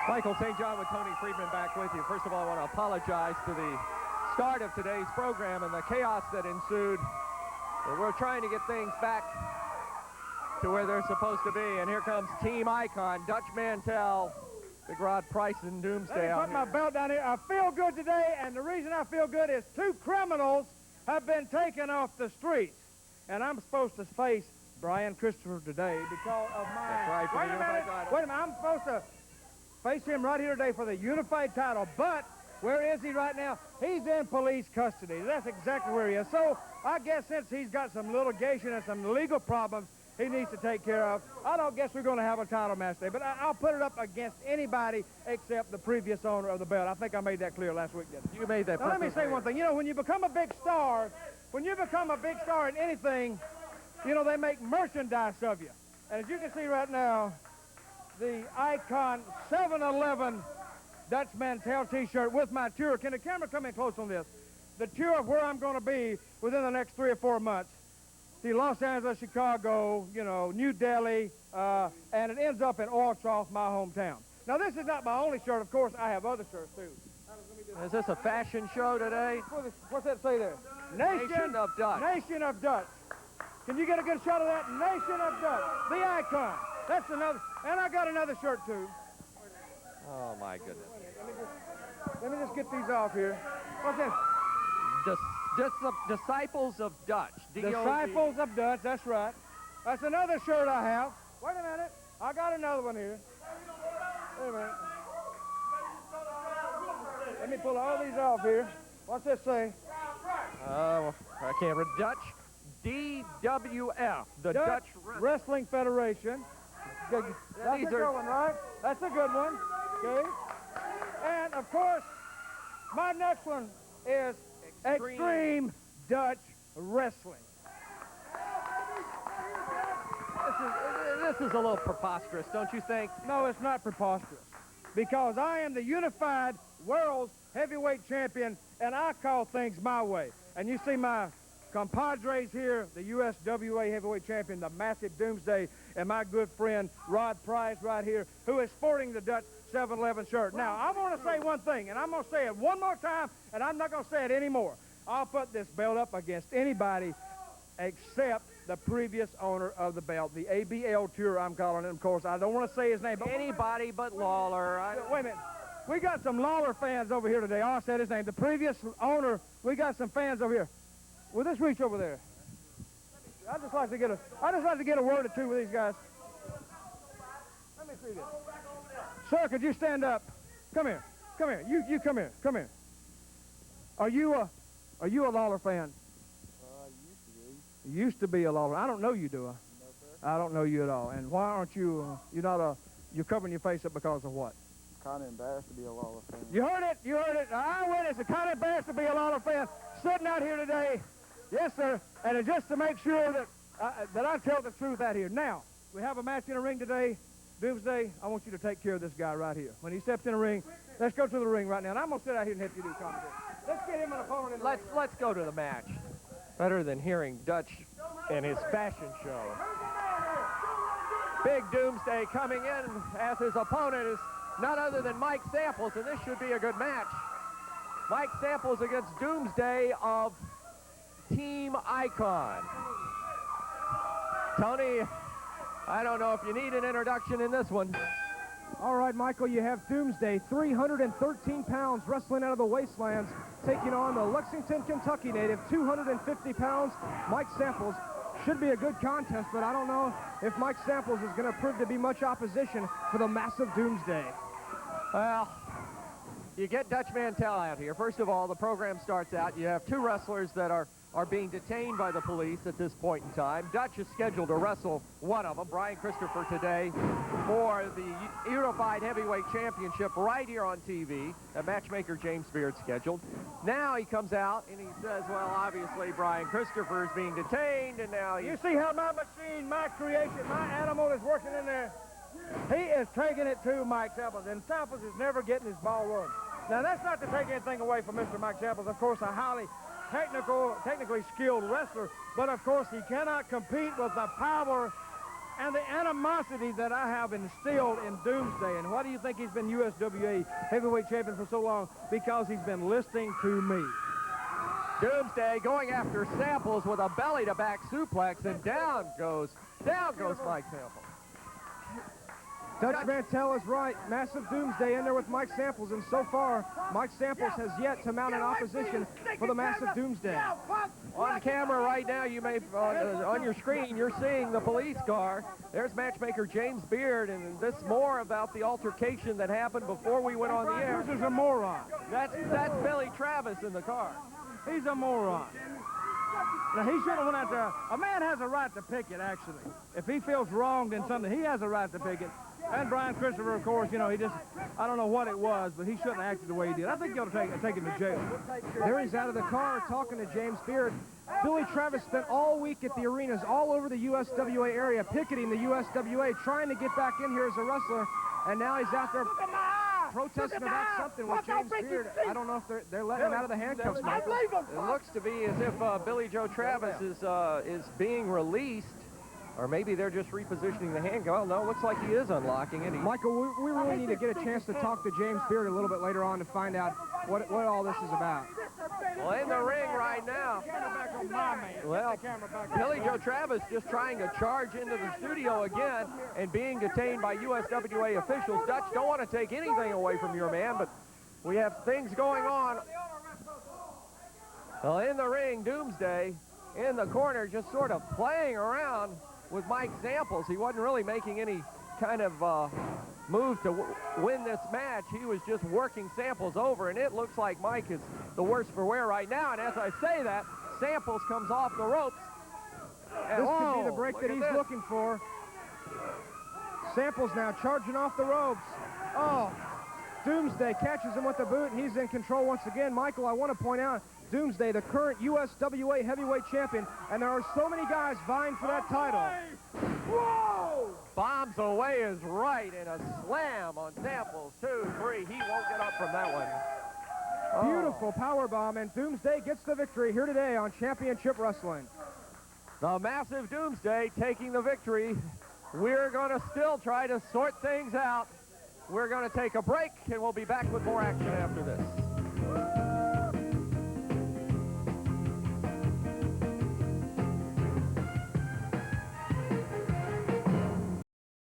Michael St. John with Tony Friedman back with you. First of all, I want to apologize to the start of today's program and the chaos that ensued. We're trying to get things back to where they're supposed to be. And here comes Team Icon, Dutch Mantell, Big Rod Price, and Doomsday. Let me put my belt down here. I feel good today, and the reason I feel good is 2 criminals have been taken off the streets. And I'm supposed to face Brian Christopher today because of my... That's right, Wait a minute. I'm supposed to face him right here today for the unified title, but where is he right now? He's in police custody. That's exactly where he is. So I guess since he's got some litigation and some legal problems he needs to take care of, I don't guess we're going to have a title match today, but I'll put it up against anybody except the previous owner of the belt. I think I made that clear last week, didn't I? You made that. Now let me say one thing. You know, when you become a big star, in anything, you know, they make merchandise of you. And as you can see right now, the Icon 7-Eleven Dutch Mantell T-shirt with my tour. Can the camera come in close on this? The tour of where I'm going to be within the next 3 or 4 months. See, Los Angeles, Chicago, you know, New Delhi, and it ends up in Oil Trough, my hometown. Now, this is not my only shirt. Of course, I have other shirts, too. Is this a fashion show today? What's that say there? Nation of Dutch. Nation of Dutch. Can you get a good shot of that? Nation of Dutch. The Icon. That's another. And I got another shirt, too. Oh, my goodness. Let me just get these off here. What's this? Disciples of Dutch. Disciples of Dutch, that's right. That's another shirt I have. Wait a minute. I got another one here. Wait a minute. Let me pull all these off here. What's this say? I can't read. Dutch DWF, the Dutch Wrestling Federation. That's a good one, right? That's a good one. Okay. And, of course, my next one is Extreme Dutch Wrestling. This is a little preposterous, don't you think? No, it's not preposterous. Because I am the unified world's heavyweight champion, and I call things my way. And you see my compadres here, the USWA heavyweight champion, the massive Doomsday, and my good friend Rod Price right here, who is sporting the Dutch 7-Eleven shirt. Now, I want to say one thing, and I'm going to say it one more time, and I'm not going to say it anymore. I'll put this belt up against anybody except the previous owner of the belt, the ABL Tour, I'm calling it. Of course, I don't want to say his name. But anybody but Lawler. Wait a minute. We got some Lawler fans over here today. I said his name. The previous owner, we got some fans over here. Will this reach over there? I'd just like to get a word or two with these guys. Let me see this. Sir, could you stand up? Come here. Come here. You come here. Come here. Are you a Lawler fan? Used to be. You used to be a Lawler. I don't know you, do I? No, sir. I don't know you at all. And why aren't you, you're covering your face up because of what? Kind of embarrassed to be a Lawler fan. You heard it. You heard it. Eyewitness, kind of embarrassed to be a Lawler fan. Sitting out here today. Yes, sir. And it's just to make sure that I tell the truth out here. Now, we have a match in the ring today. Doomsday, I want you to take care of this guy right here. When he steps in the ring, let's go to the ring right now. And I'm going to sit out here and help you do comedy. Let's get him an opponent in the ring. Let's go to the match. Better than hearing Dutch and his fashion show. Big Doomsday coming in as his opponent is none other than Mike Samples, and this should be a good match. Mike Samples against Doomsday of Team Icon. Tony, I don't know if you need an introduction in this one. All right, Michael, you have Doomsday, 313 pounds, wrestling out of the wastelands, taking on the Lexington, Kentucky native, 250 pounds, Mike Samples. Should be a good contest, but I don't know if Mike Samples is going to prove to be much opposition for the massive Doomsday. Well, you get Dutch Mantell out here. First of all, the program starts out. You have 2 wrestlers that are being detained by the police at this point in time. Dutch is scheduled to wrestle one of them, Brian Christopher, today for the Unified Heavyweight Championship right here on TV. The matchmaker James Beard scheduled. Now he comes out and he says, well, obviously Brian Christopher is being detained, and now you see how my machine, my creation, my animal is working in there? He is taking it to Mike Samples, and Samples is never getting his ball rolling. Now, that's not to take anything away from Mr. Mike Samples. Of course, a highly technically skilled wrestler, but of course he cannot compete with the power and the animosity that I have instilled in Doomsday. And why do you think he's been USWA heavyweight champion for so long? Because he's been listening to me. Doomsday going after Samples with a belly-to-back suplex, and down goes Mike Samples. Dutch Mantell is right. Massive Doomsday in there with Mike Samples, and so far, Mike Samples has yet to mount an opposition for the Massive Doomsday. On camera right now, you may, on your screen, you're seeing the police car. There's matchmaker James Beard, and this more about the altercation that happened before we went on the air. This is a moron. That's Billy Travis in the car. He's a moron. Now, he should have went out there. A man has a right to pick it, actually. If he feels wronged in something, he has a right to pick it. And Brian Christopher, of course, you know, he just, I don't know what it was, but he shouldn't have acted the way he did. I think you ought to take him to jail. There he's out of the car talking to James Beard. Billy Travis spent all week at the arenas all over the USWA area, picketing the USWA, trying to get back in here as a wrestler, and now he's out there protesting about something with James Beard. I don't know if they're letting him out of the handcuffs, Michael. It looks to be as if Billy Joe Travis is being released, or maybe they're just repositioning the handcuff. Well, no, it looks like he is unlocking it. Michael, we really need to get a chance to talk to James Beard a little bit later on to find out what all this is about. Well, in the ring right now, well, Billy Joe Travis just trying to charge into the studio again and being detained by USWA officials. Dutch, don't want to take anything away from your man, but we have things going on. Well, in the ring, Doomsday in the corner just sort of playing around with Mike Samples. He wasn't really making any kind of move to win this match. He was just working Samples over, and it looks like Mike is the worse for wear right now. And as I say that, Samples comes off the ropes. And, this could be the break that he's looking for. Samples now charging off the ropes. Oh, Doomsday catches him with the boot, and he's in control once again. Michael, I want to point out, Doomsday, the current USWA heavyweight champion, and there are so many guys vying for that title. Whoa! Bombs away is right, and a slam on Samples. 2, 3. He won't get up from that one. Oh. Beautiful power bomb, and Doomsday gets the victory here today on Championship Wrestling. The Massive Doomsday taking the victory. We're going to still try to sort things out. We're going to take a break, and we'll be back with more action after this.